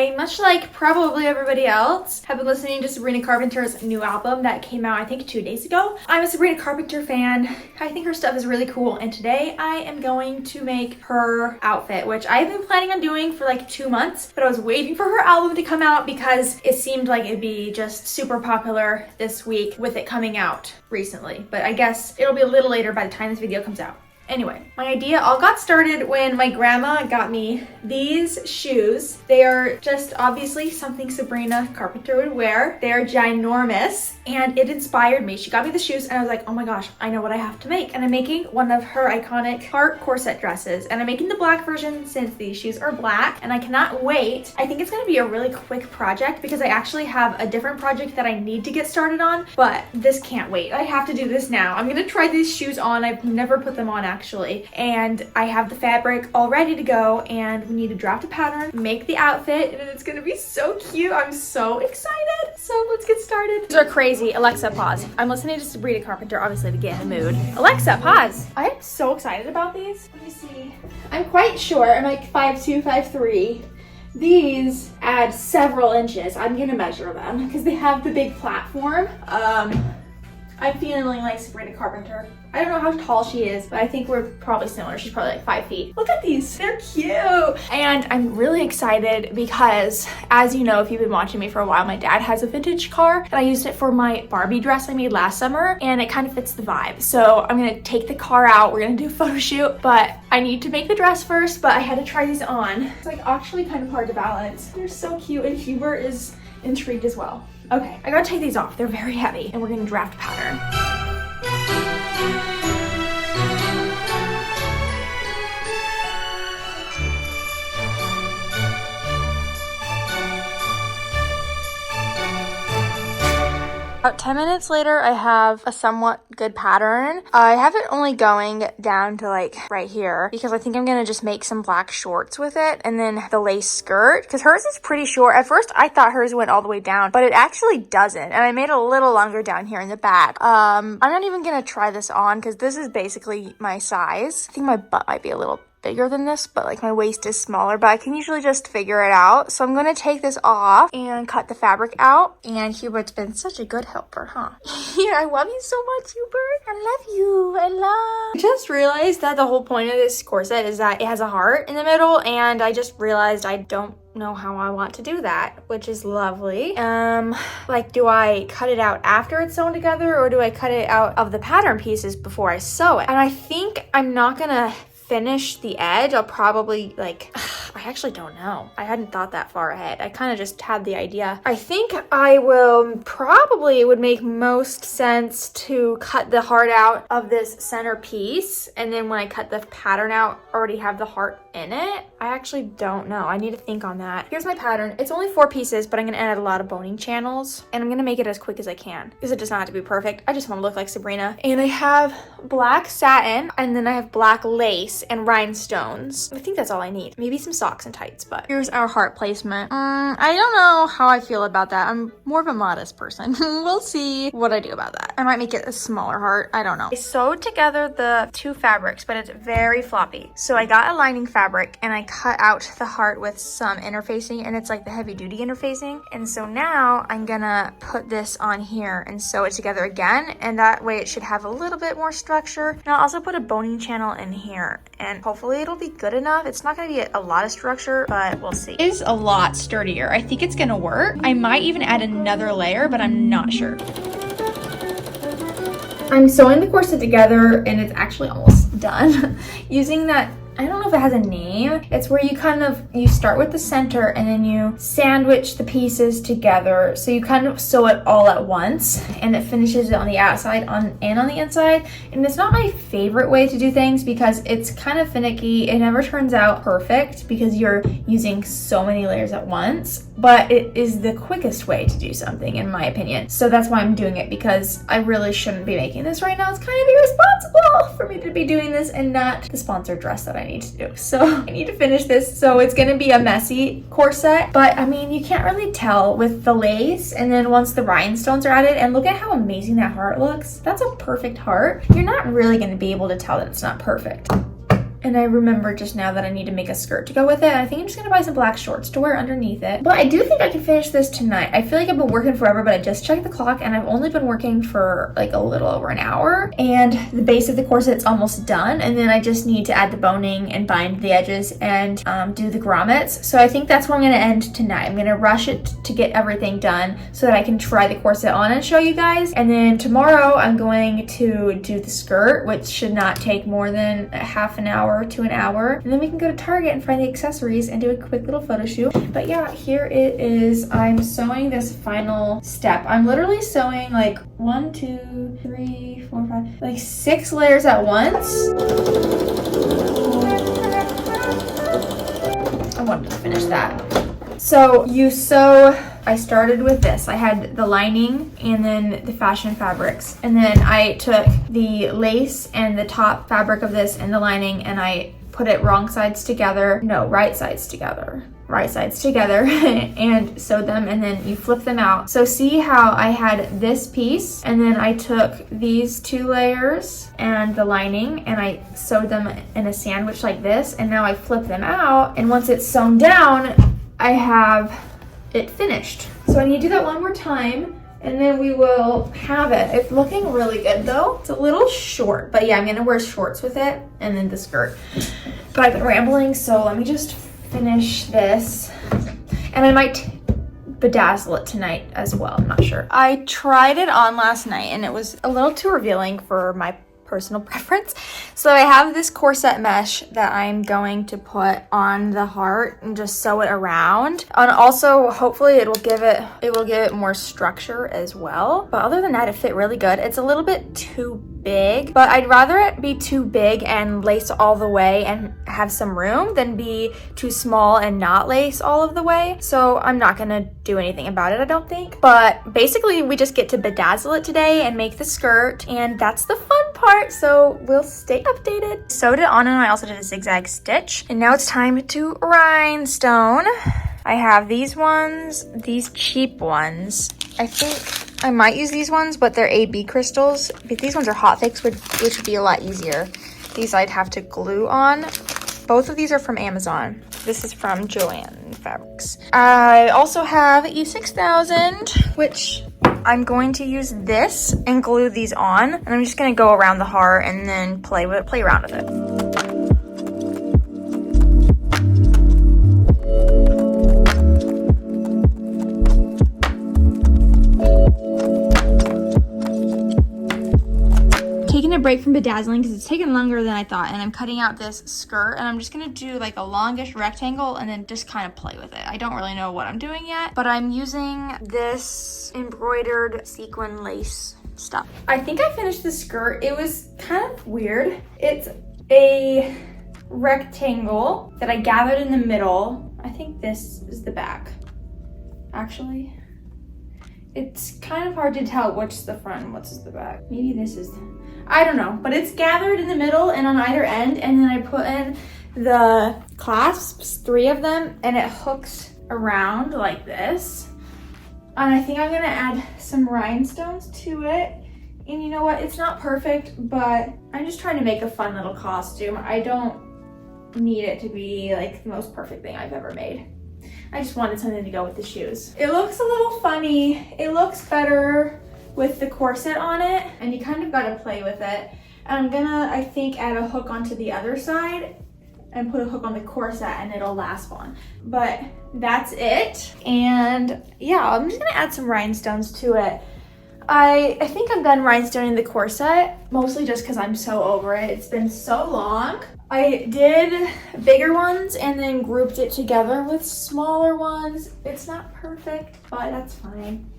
I, much like probably everybody else, have been listening to Sabrina Carpenter's new album that came out I think 2 days ago. I'm a Sabrina Carpenter fan. I think her stuff is really cool, and today I am going to make her outfit, which I've been planning on doing for like 2 months, but I was waiting for her album to come out because it seemed like it'd be just super popular this week with it coming out recently, but I guess it'll be a little later by the time this video comes out. Anyway, my idea all got started when my grandma got me these shoes. They are just obviously something Sabrina Carpenter would wear. They are ginormous and it inspired me. She got me the shoes and I was like, oh my gosh, I know what I have to make. And I'm making one of her iconic heart corset dresses. And I'm making the black version since these shoes are black and I cannot wait. I think it's gonna be a really quick project because I actually have a different project that I need to get started on, but this can't wait. I have to do this now. I'm gonna try these shoes on. I've never put them on actually, and I have the fabric all ready to go, and we need to draft a pattern, make the outfit, and it's gonna be so cute. I'm so excited. So let's get started. These are crazy. Alexa, pause. I'm listening to Sabrina Carpenter, obviously, to get in the mood. Alexa, pause. I am so excited about these. Let me see. I'm quite short. I'm like 5'2", 5'3". These add several inches. I'm gonna measure them because they have the big platform. I'm feeling like Sabrina Carpenter. I don't know how tall she is, but I think we're probably similar. She's probably like 5 feet. Look at these, they're cute. And I'm really excited because, as you know, if you've been watching me for a while, my dad has a vintage car and I used it for my Barbie dress I made last summer, and it kind of fits the vibe. So I'm gonna take the car out, we're gonna do a photo shoot, but I need to make the dress first, but I had to try these on. It's like actually kind of hard to balance. They're so cute, and Hubert is intrigued as well. Okay, I gotta take these off. They're very heavy, and we're gonna draft a pattern. About 10 minutes later, I have a somewhat good pattern. I have it only going down to like right here because I think I'm gonna just make some black shorts with it, and then the lace skirt, because hers is pretty short. At first I thought hers went all the way down, but it actually doesn't, and I made it a little longer down here in the back. I'm not even gonna try this on because this is basically my size. I think my butt might be a little bigger than this, but like my waist is smaller, but I can usually just figure it out. So I'm gonna take this off and cut the fabric out. And Hubert's been such a good helper, huh? Yeah, I love you so much, Hubert. I love you. I just realized that the whole point of this corset is that it has a heart in the middle, and I just realized I don't know how I want to do that, which is lovely. Like, do I cut it out after it's sewn together, or do I cut it out of the pattern pieces before I sew it? And I think I'm not gonna finish the edge. I'll probably like, I actually don't know. I hadn't thought that far ahead. I kind of just had the idea. I think I will probably, it would make most sense to cut the heart out of this center piece, and then when I cut the pattern out, already have the heart in it. I actually don't know. I need to think on that. Here's my pattern. It's only 4 pieces, but I'm gonna add a lot of boning channels, and I'm gonna make it as quick as I can because it does not have to be perfect. I just want to look like Sabrina. And I have black satin, and then I have black lace and rhinestones. I think that's all I need. Maybe some socks and tights, but here's our heart placement. I don't know how I feel about that. I'm more of a modest person. We'll see what I do about that. I might make it a smaller heart. I don't know. I sewed together the 2 fabrics, but it's very floppy. So I got a lining fabric and I cut out the heart with some interfacing, and it's like the heavy duty interfacing. And so now I'm gonna put this on here and sew it together again, and that way it should have a little bit more structure. And I'll also put a boning channel in here, and hopefully it'll be good enough. It's not gonna be a lot of structure, but we'll see. It is a lot sturdier. I think it's gonna work. I might even add another layer, but I'm not sure. I'm sewing the corset together and it's actually almost done. Using that, I don't know if it has a name. It's where you start with the center and then you sandwich the pieces together. So you kind of sew it all at once, and it finishes it on the outside and on the inside. And it's not my favorite way to do things because it's kind of finicky. It never turns out perfect because you're using so many layers at once, but it is the quickest way to do something in my opinion. So that's why I'm doing it, because I really shouldn't be making this right now. It's kind of irresponsible for me to be doing this and not the sponsored dress that I need to do. So I need to finish this. So it's gonna be a messy corset, but I mean, you can't really tell with the lace, and then once the rhinestones are added, and look at how amazing that heart looks. That's a perfect heart. You're not really gonna be able to tell that it's not perfect. And I remember just now that I need to make a skirt to go with it. And I think I'm just gonna buy some black shorts to wear underneath it. But I do think I can finish this tonight. I feel like I've been working forever, but I just checked the clock and I've only been working for like a little over an hour. And the base of the corset's almost done. And then I just need to add the boning and bind the edges and do the grommets. So I think that's where I'm gonna end tonight. I'm gonna rush it to get everything done so that I can try the corset on and show you guys. And then tomorrow I'm going to do the skirt, which should not take more than a half an hour to an hour, and then we can go to Target and find the accessories and do a quick little photo shoot. But yeah, here it is. I'm sewing this final step. I'm literally sewing like 1, 2, 3, 4, 5, like 6 layers at once. I wanted to finish that. So you sew, I started with this. I had the lining and then the fashion fabrics. And then I took the lace and the top fabric of this and the lining and I put it right sides together and sewed them, and then you flip them out. So see how I had this piece and then I took these 2 layers and the lining and I sewed them in a sandwich like this, and now I flip them out, and once it's sewn down, I have it finished. So I need to do that one more time and then we will have it. It's looking really good though. It's a little short, but yeah, I'm gonna wear shorts with it and then the skirt. But I've been rambling, so let me just finish this. And I might bedazzle it tonight as well, I'm not sure. I tried it on last night and it was a little too revealing for my personal preference. So I have this corset mesh that I'm going to put on the heart and just sew it around. And also hopefully it will give it more structure as well. But other than that, it fit really good. It's a little bit too big, but I'd rather it be too big and lace all the way and have some room than be too small and not lace all of the way. So I'm not gonna do anything about it, I don't think. But basically we just get to bedazzle it today and make the skirt, and that's the fun part. So we'll stay updated. Sewed it on and I also did a zigzag stitch. And now it's time to rhinestone. I have these ones, these cheap ones. I think I might use these ones, but they're AB crystals. But these ones are hot fix, which would be a lot easier. These I'd have to glue on. Both of these are from Amazon. This is from Joanne Fabrics. I also have E6000, which I'm going to use this and glue these on. And I'm just gonna go around the heart and then play around with it. Taking a break from bedazzling because it's taken longer than I thought, and I'm cutting out this skirt and I'm just gonna do like a longish rectangle and then just kind of play with it. I don't really know what I'm doing yet, but I'm using this embroidered sequin lace stuff. I think I finished the skirt. It was kind of weird. It's a rectangle that I gathered in the middle. I think this is the back, actually. It's kind of hard to tell which is the front and what's the back. Maybe this is, I don't know, but it's gathered in the middle and on either end, and then I put in the clasps, 3 of them, and it hooks around like this. And I think I'm gonna add some rhinestones to it. And you know what, it's not perfect, but I'm just trying to make a fun little costume. I don't need it to be like the most perfect thing I've ever made. I just wanted something to go with the shoes. It looks a little funny. It looks better with the corset on it, and you kind of gotta play with it. And I'm gonna, I think, add a hook onto the other side and put a hook on the corset and it'll last on. But that's it. And yeah, I'm just gonna add some rhinestones to it. I think I'm done rhinestoning the corset, mostly just because I'm so over it. It's been so long. I did bigger ones and then grouped it together with smaller ones. It's not perfect, but that's fine.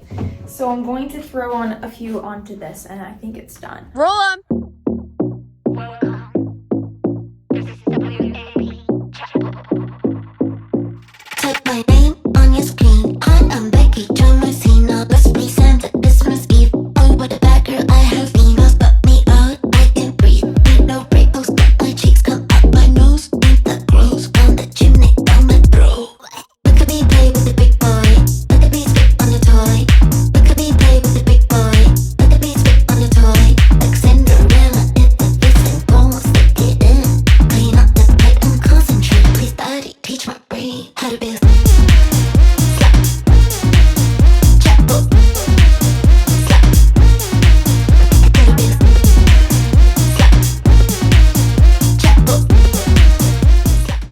So I'm going to throw on a few onto this and I think it's done. Roll 'em!